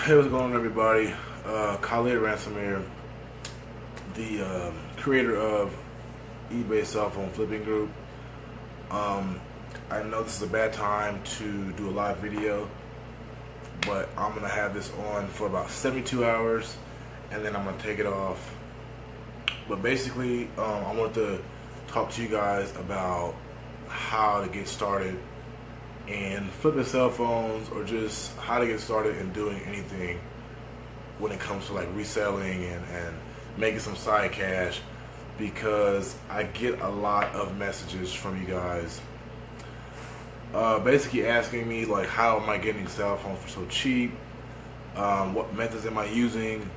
Hey, what's going on, everybody? Khalid Ransomware, the creator of eBay cell phone flipping group. Um, I know this is a bad time to do a live video, but I'm gonna have this on for about 72 hours, and then I'm gonna take it off. But basically, I wanted to talk to you guys about how to get started in flipping cell phones, or just how to get started in doing anything when it comes to like reselling and making some side cash, because I get a lot of messages from you guys basically asking me like, how am I getting cell phones for so cheap, what methods am I using,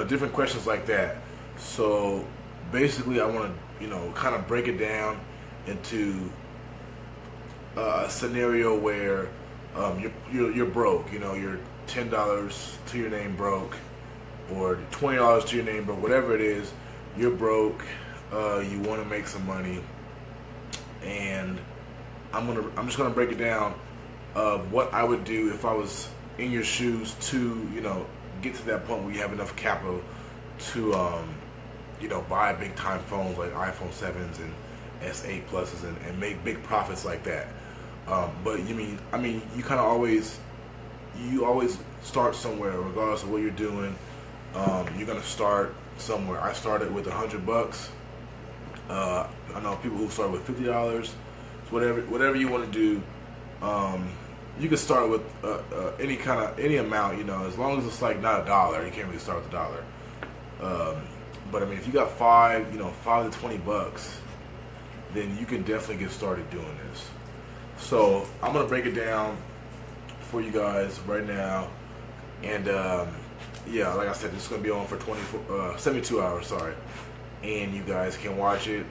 different questions like that. So basically I want to kind of break it down into a scenario where you're broke. You're $10 to your name broke, or $20 to your name broke, whatever it is. You're broke. You want to make some money, and I'm just gonna break it down of what I would do if I was in your shoes to get to that point where you have enough capital to buy big time phones like iPhone 7s and S8 pluses and make big profits like that. But you kind of always start somewhere, regardless of what you're doing. You're gonna start somewhere. I started with $100. I know people who start with $50. So whatever you want to do, you can start with any amount. As long as it's like not a dollar. You can't really start with a dollar. But I mean, if you got $5 to $20, then you can definitely get started doing this. So I'm gonna break it down for you guys right now, and yeah, like I said, this is gonna be on for 72 hours. Sorry, and you guys can watch it.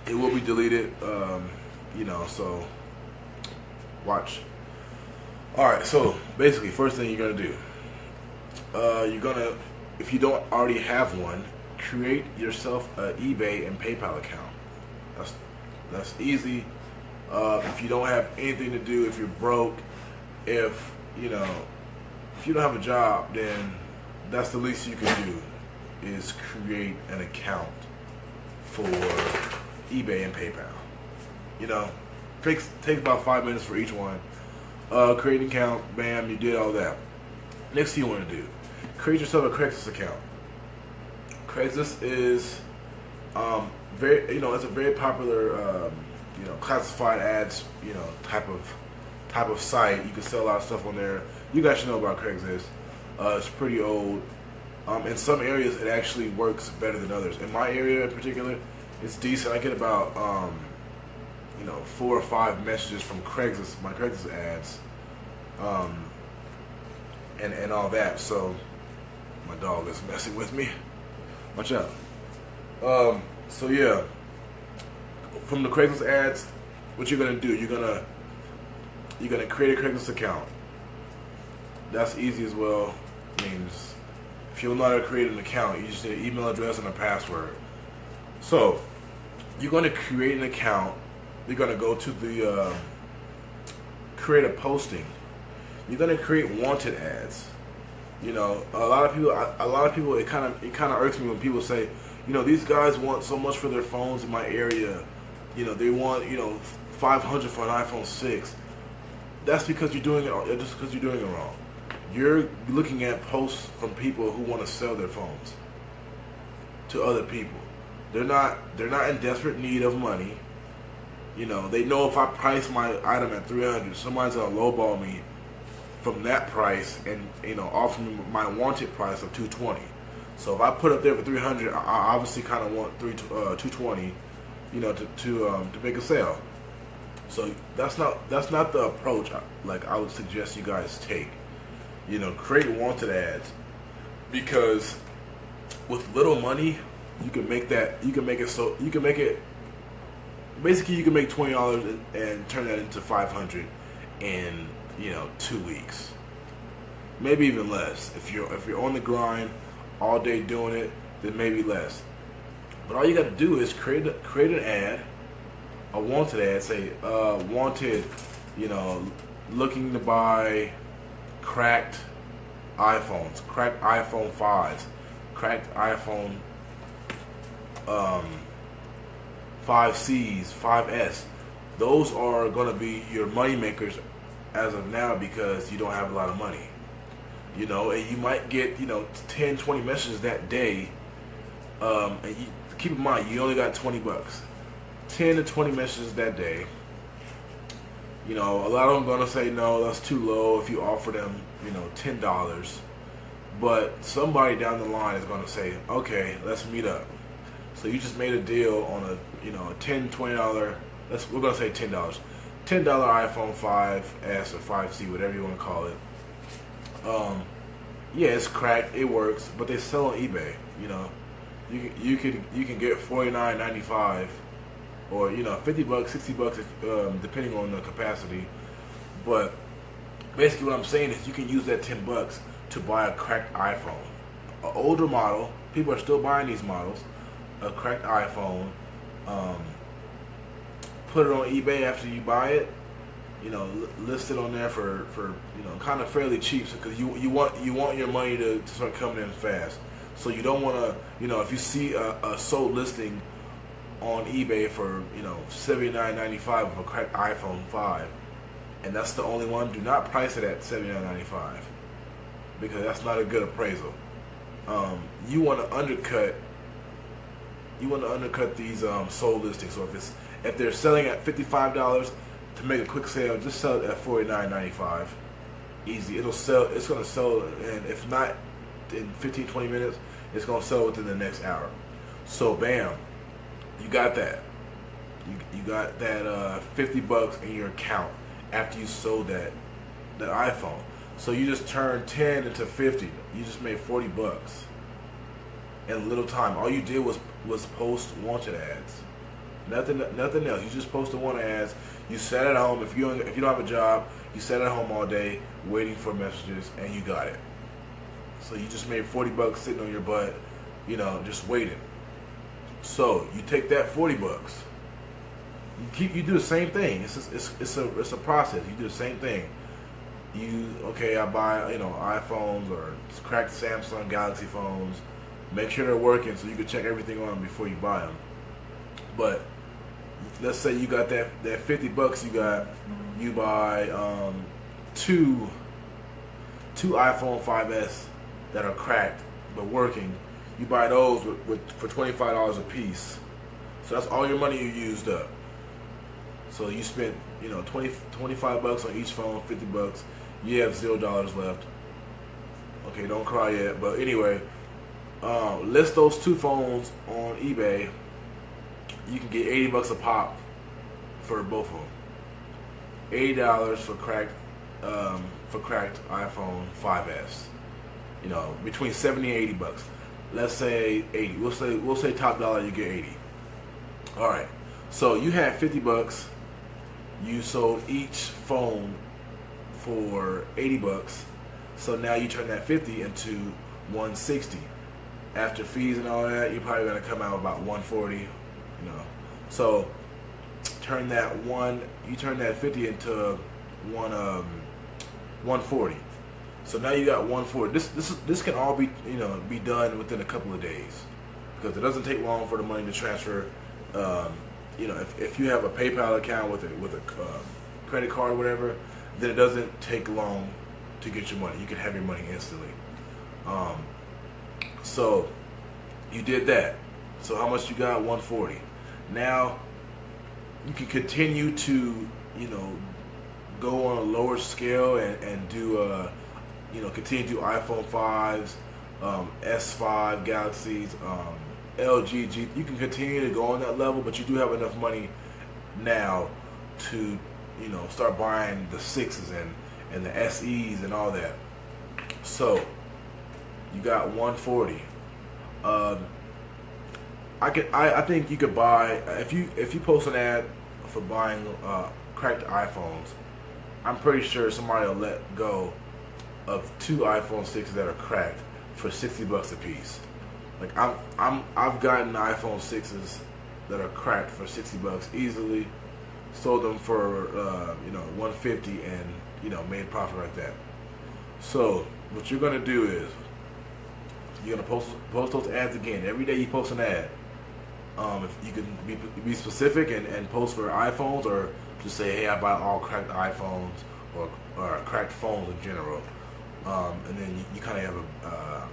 It will be deleted, so watch. All right, so basically, first thing you're gonna do, if you don't already have one, create yourself an eBay and PayPal account. That's easy. If you don't have anything to do, if you're broke, if you don't have a job, then that's the least you can do is create an account for eBay and PayPal. Takes about 5 minutes for each one. Create an account, bam, you did all that. Next thing you want to do, create yourself a Craigslist account. Craigslist is it's a very popular classified ads type of site. You can sell a lot of stuff on there. You guys should know about Craigslist. It's pretty old. In some areas it actually works better than others. In my area in particular, it's decent. I get about 4 or 5 messages from Craigslist, my Craigslist ads, and all that. So my dog is messing with me. Watch out. So yeah, from the Craigslist ads, what you're gonna do, you're gonna create a Craigslist account. That's easy as well. Means if you don't know how to create an account, you just need an email address and a password. So you're gonna create an account. You're gonna go to the create a posting. You're gonna create wanted ads. A lot of people. It kind of irks me when people say, these guys want so much for their phones in my area. They want 500 for an iPhone 6. That's because you're doing it. Just because you're doing it wrong. You're looking at posts from people who want to sell their phones to other people. They're not in desperate need of money. They know if I price my item at 300, somebody's gonna lowball me from that price and offer me my wanted price of 220. So if I put up there for 300, I obviously kind of want 220, to make a sale. So that's not the approach I would suggest you guys take. Create wanted ads, because with little money you can make basically you can make $20 and turn that into 500 in 2 weeks, maybe even less. If you're on the grind all day doing it, then maybe less. But all you got to do is create an ad, a wanted ad. Say wanted, looking to buy cracked iPhones, cracked iPhone 5s, cracked iPhone 5Cs, 5S. Those are going to be your money makers as of now because you don't have a lot of money. You know, and you might get, 10, 20 messages that day. And you, keep in mind, you only got 20 bucks. 10 to 20 messages that day. You know, a lot of them going to say, no, that's too low if you offer them, $10. But somebody down the line is going to say, okay, let's meet up. So you just made a deal on a, a $10, $20, we're going to say $10. $10 iPhone 5S or 5C, whatever you want to call it. Yeah, it's cracked, it works, but they sell on eBay. You can get $49.95 or $50, $60 if, depending on the capacity. But basically, what I'm saying is you can use that $10 to buy a cracked iPhone, an older model. People are still buying these models. A cracked iPhone. Put it on eBay after you buy it. List it on there for kind of fairly cheap, because you want your money to start coming in fast. So you don't want to, if you see a sold listing on eBay for $79.95 of a cracked iPhone 5, and that's the only one, do not price it at $79.95 because that's not a good appraisal. You want to undercut these sold listings. So if they're selling at $55, to make a quick sale, just sell it at $49.95. Easy. It'll sell. It's going to sell, and if not in 15, 20 minutes, it's going to sell within the next hour. So bam, you got that. You got that $50 in your account after you sold that iPhone. So you just turned 10 into 50. You just made $40 in a little time. All you did was post wanted ads. Nothing else. You just posted wanted ads. You sat at home. If you don't have a job, you sat at home all day waiting for messages, and you got it. So you just made $40 sitting on your butt, just waiting. So you take that $40. You do the same thing. It's a process. You do the same thing. I buy iPhones or cracked Samsung Galaxy phones. Make sure they're working so you can check everything on them before you buy them. But let's say you got that $50 you buy two iPhone 5S that are cracked but working. You buy those for $25 a piece. So that's all your money you used up. So you spent $25 on each phone, $50. You have $0 left. Okay, don't cry yet. But anyway, list those two phones on eBay. You can get $80 a pop for both of them. $80 for cracked iPhone 5S. Between $70 and $80. Let's say 80. We'll say top dollar you get 80. All right. So you had $50. You sold each phone for $80. So now you turn that 50 into 160. After fees and all that, you're probably gonna come out about 140. So turn that 50 into 140. So now you got 140. This can all be be done within a couple of days, because it doesn't take long for the money to transfer. If you have a PayPal account with a credit card or whatever, then it doesn't take long to get your money. You can have your money instantly. So you did that. So how much you got? 140. Now you can continue to go on a lower scale and do continue to do iPhone 5s, S5 Galaxies, LG G. You can continue to go on that level, but you do have enough money now to start buying the 6s and the SEs and all that. So you got 140. I think you could buy, if you post an ad for buying cracked iPhones, I'm pretty sure somebody will let go of 2 iPhone 6s that are cracked for $60 a piece. Like I've gotten iPhone 6s that are cracked for $60 easily, sold them for $150 and made profit like that. So what you're gonna do is you're gonna post those ads again every day. You post an ad. If you can be specific and post for iPhones, or just say, hey, I buy all cracked iPhones or cracked phones in general. And then you kind of have a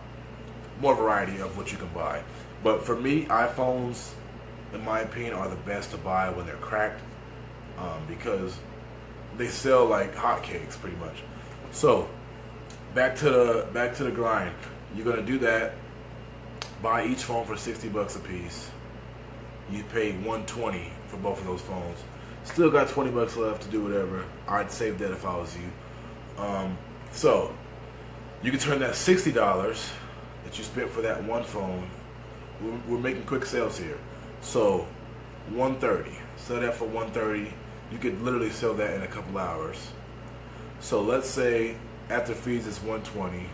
more variety of what you can buy. But for me, iPhones, in my opinion, are the best to buy when they're cracked, because they sell like hotcakes, pretty much. So back to the grind. You're gonna do that. Buy each phone for $60 a piece. You pay $120 for both of those phones. Still got $20 left to do whatever. I'd save that if I was you. So you can turn that $60 that you spent for that one phone. We're making quick sales here. So $130. Sell that for $130. You could literally sell that in a couple hours. So let's say after fees it's $120.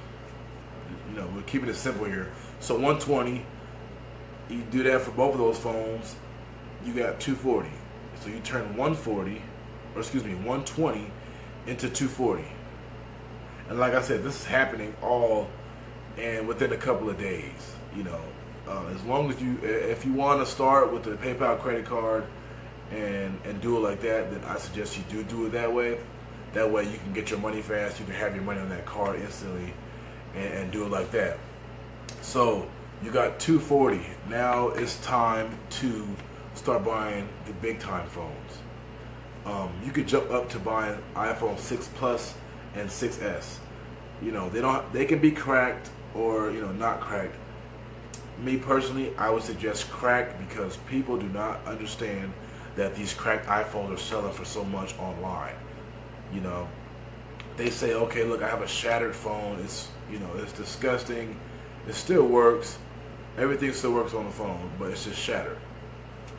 You know, we're keeping it simple here. So $120. You do that for both of those phones. You got $240. So you turn $120 into $240. And like I said, this is happening all and within a couple of days. You know, as long as if you want to start with the PayPal credit card and do it like that, then I suggest you do it that way. That way you can get your money fast. You can have your money on that card instantly and do it like that. So you got $240. Now it's time to start buying the big time phones. You could jump up to buying iPhone 6 Plus and 6S. You know, they can be cracked or, you know, not cracked. Me personally, I would suggest cracked, because people do not understand that these cracked iPhones are selling for so much online. You know, they say, okay, look, I have a shattered phone. It's, you know, it's disgusting. It still works. Everything still works on the phone, but it's just shattered.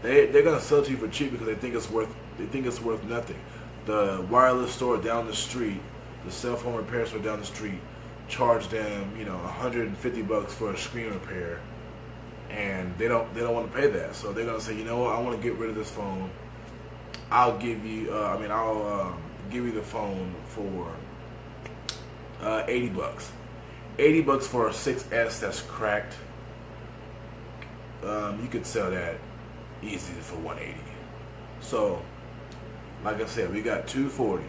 They're gonna sell it to you for cheap because they think it's worth nothing. The wireless store down the street, the cell phone repair store down the street, charge them, you know, $150 for a screen repair, and they don't want to pay that. So they're gonna say, you know what, I want to get rid of this phone. I'll give you, I'll give you the phone for $80. $80 for a 6S that's cracked. You could sell that easily for $180. So, like I said, we got $240.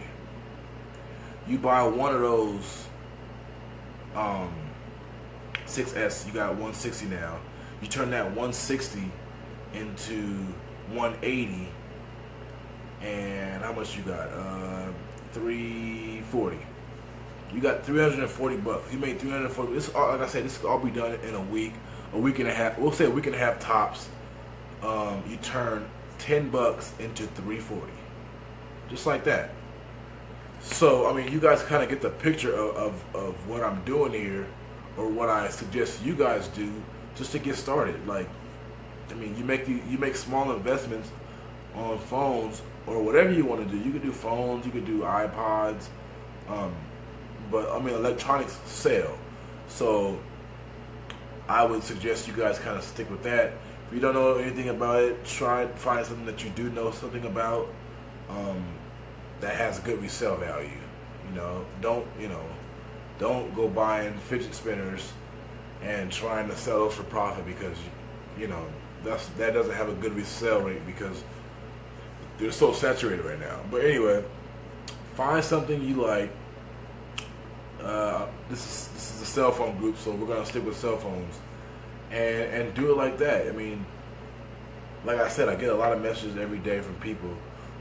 You buy one of those 6S, you got $160 now. You turn that $160 into $180, and how much you got? $340. You got $340. You made $340. This, like I said, this could all be done in a week and a half. We'll say a week and a half tops. You turn $10 into $340, just like that. So I mean, you guys kind of get the picture of what I'm doing here, or what I suggest you guys do just to get started. Like, I mean, you make small investments on phones or whatever you want to do. You could do phones, you could do iPods, but I mean, electronics sell. So I would suggest you guys kind of stick with that. If you don't know anything about it, try to find something that you do know something about, that has a good resale value. Don't go buying fidget spinners and trying to sell those for profit, because that doesn't have a good resale rate because they're so saturated right now. But anyway, find something you like. This is a cell phone group, so we're gonna stick with cell phones, and do it like that. I mean, like I said, I get a lot of messages every day from people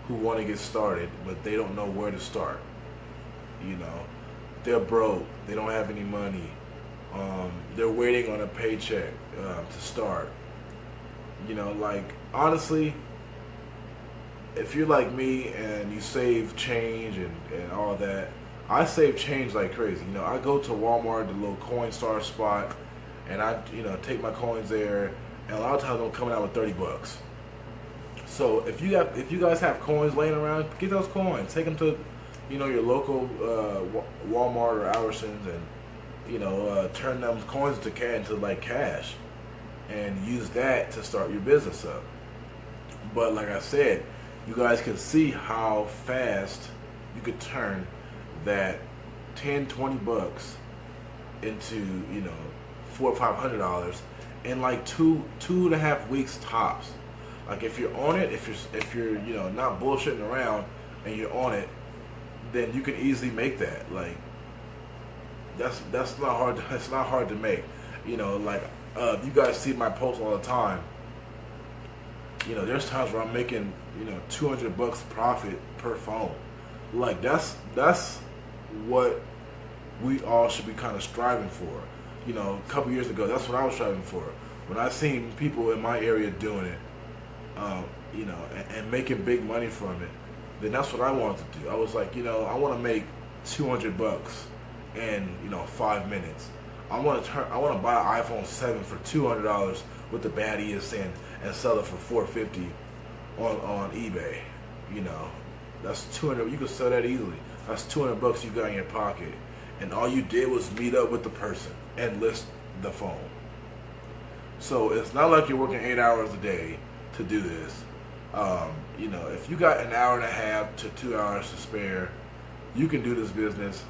who want to get started, but they don't know where to start. They're broke. They don't have any money. They're waiting on a paycheck to start. Like, honestly, if you're like me and you save change and all that, I save change like crazy. I go to Walmart, the little Coinstar spot, and I take my coins there, and a lot of times I'm coming out with $30. So if you guys have coins laying around, get those coins. Take them to your local Walmart or Albertsons, and turn them coins into like cash, and use that to start your business up. But like I said, you guys can see how fast you could turn that 10, 20 bucks into, you know, $400 or $500 in like two and a half weeks tops. Like if you're on it, if you're you know, not bullshitting around and you're on it, then you can easily make that. Like that's not hard. It's not hard to make. You know, like you guys see my posts all the time. You know, there's times where I'm making, you know, 200 bucks profit per phone. Like that's what we all should be kind of striving for. You know, a couple years ago, that's what I was striving for. When I seen people in my area doing it, you know, and making big money from it, then that's what I wanted to do. I was like, you know, I want to make 200 bucks in, you know, 5 minutes. I want to buy an iPhone 7 for $200 with the bad ESN and sell it for $450 on eBay. You know, that's 200. You can sell that easily. That's 200 bucks you got in your pocket, and all you did was meet up with the person and list the phone. So it's not like you're working 8 hours a day to do this. You know, if you got an hour and a half to 2 hours to spare, you can do this business.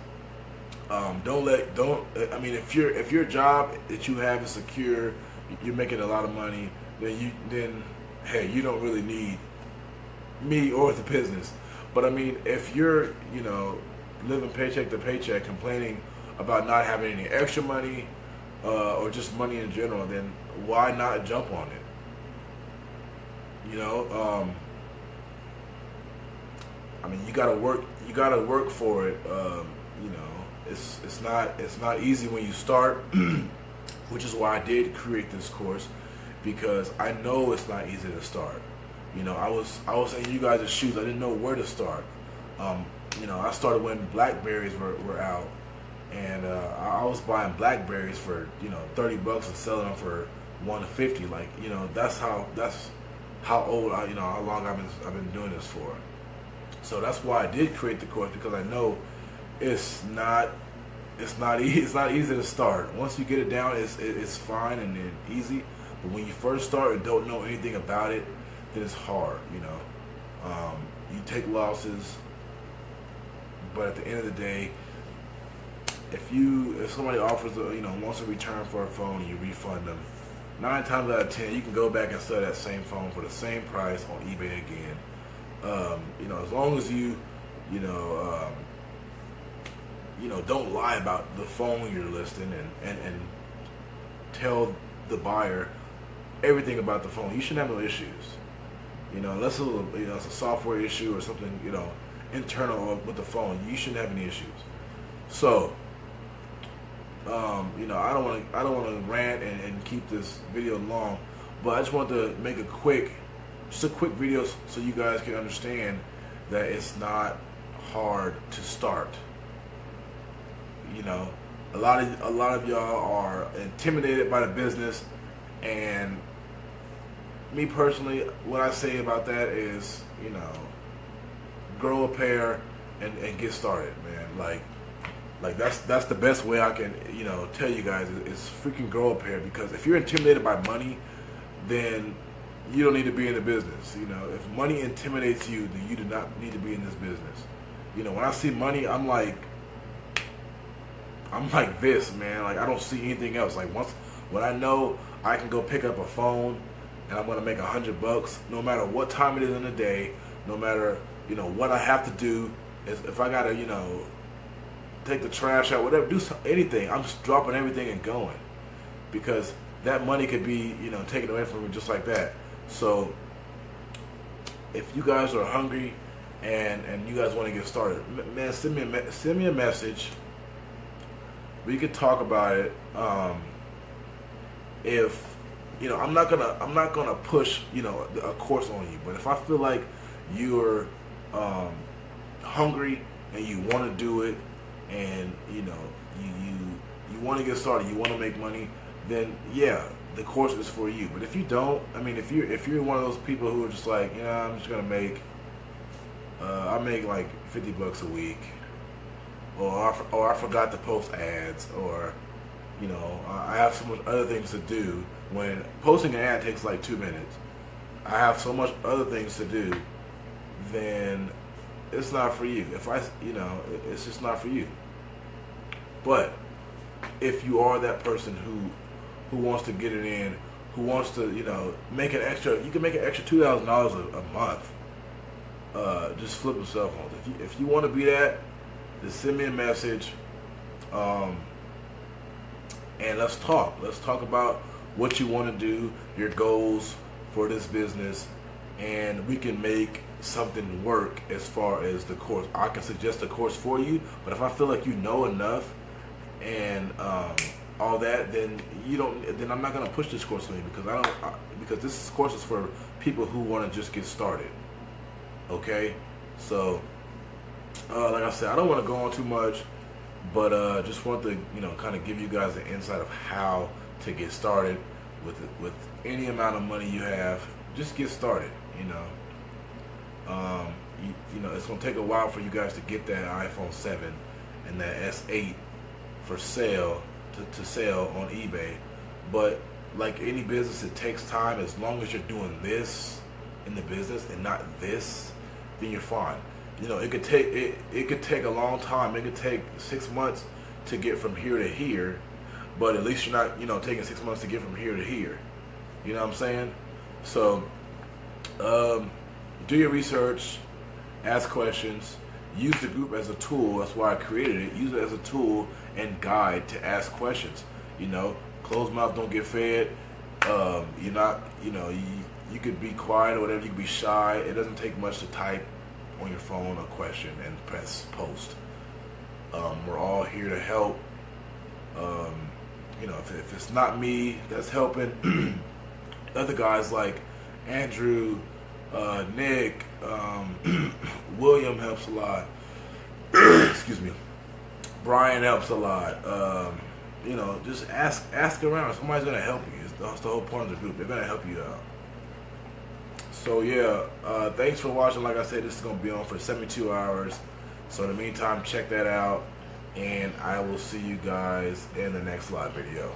I mean, if your job that you have is secure, you're making a lot of money, then hey, you don't really need me or the business. But I mean, if you're, you know, living paycheck to paycheck, complaining about not having any extra money or just money in general, then why not jump on it? You know, I mean, you gotta work for it. You know, it's not easy when you start, which is why I did create this course, because I know it's not easy to start. You know, I was in you guys' shoes. I didn't know where to start. You know, I started when BlackBerries were out, and I was buying BlackBerries for, you know, 30 bucks and selling them for $150. Like, you know, that's how old you know, how long I've been doing this for. So that's why I did create the course, because I know it's not easy to start. Once you get it down, it's fine and easy. But when you first start and don't know anything about it, then it's hard. You know, you take losses, but at the end of the day, if somebody offers wants a return for a phone and you refund them, 9 times out of 10 you can go back and sell that same phone for the same price on eBay again. You know, as long as you don't lie about the phone you're listing and tell the buyer everything about the phone, you shouldn't have no issues. You know, unless it's a software issue or something, you know, internal with the phone, you shouldn't have any issues. So, you know, I don't want to rant and keep this video long, but I just want to make a quick video so you guys can understand that it's not hard to start. You know, a lot of y'all are intimidated by the business, and me personally, what I say about that is, you know, grow a pair and get started, man. Like that's the best way I can, you know, tell you guys is freaking grow a pair. Because if you're intimidated by money, then you don't need to be in the business. You know, if money intimidates you, then you do not need to be in this business. You know, when I see money, I'm like this, man. Like, I don't see anything else. Like, when I know I can go pick up a phone and I'm gonna make $100, no matter what time it is in the day, no matter, you know, what I have to do, if I gotta, you know, take the trash out, whatever, do anything, I'm just dropping everything and going, because that money could be, you know, taken away from me just like that. So if you guys are hungry and you guys want to get started, man, send me a message. We could talk about it. If, you know, I'm not gonna push, you know, a course on you, but if I feel like you're hungry and you want to do it, and you know you want to get started, you want to make money, then yeah, the course is for you. But if you don't, I mean, if you're one of those people who are just like, you know, I'm just gonna make I make like $50 a week, or I forgot to post ads, or, you know, I have so much other things to do. When posting an ad takes like 2 minutes, I have so much other things to do, then it's not for you. You know, it's just not for you. But if you are that person who wants to get it in, who wants to, make an extra, you can make an extra $2,000 a month. Just flipping cell phones. If you want to be that, just send me a message, and let's talk. Let's talk about what you want to do, your goals for this business, and we can make something work as far as the course. I can suggest a course for you, but if I feel like you know enough and all that, then Then I'm not gonna push this course on you because this course is for people who want to just get started. Okay, so like I said, I don't want to go on too much, but just want to kind of give you guys an insight of how to get started with any amount of money you have. Just get started. It's gonna take a while for you guys to get that iPhone 7 and that S8 for sale to sell on eBay, but like any business, it takes time. As long as you're doing this in the business and not this, then you're fine. It could take a long time. It could take 6 months to get from here to here, but at least you're not taking 6 months to get from here to here. You know what I'm saying? So do your research, ask questions, use the group as a tool. That's why I created it. Use it as a tool and guide to ask questions. Closed mouth don't get fed. You're not, you could be quiet or whatever. You could be shy. It doesn't take much to type on your phone a question and press post. We're all here to help. If it's not me that's helping, other guys like Andrew, Nick, William helps a lot. Excuse me. Brian helps a lot. Just ask around. Somebody's gonna help you. That's the whole point of the group. They're gonna help you out. So yeah, thanks for watching. Like I said, this is gonna be on for 72 hours. So in the meantime, check that out, and I will see you guys in the next live video.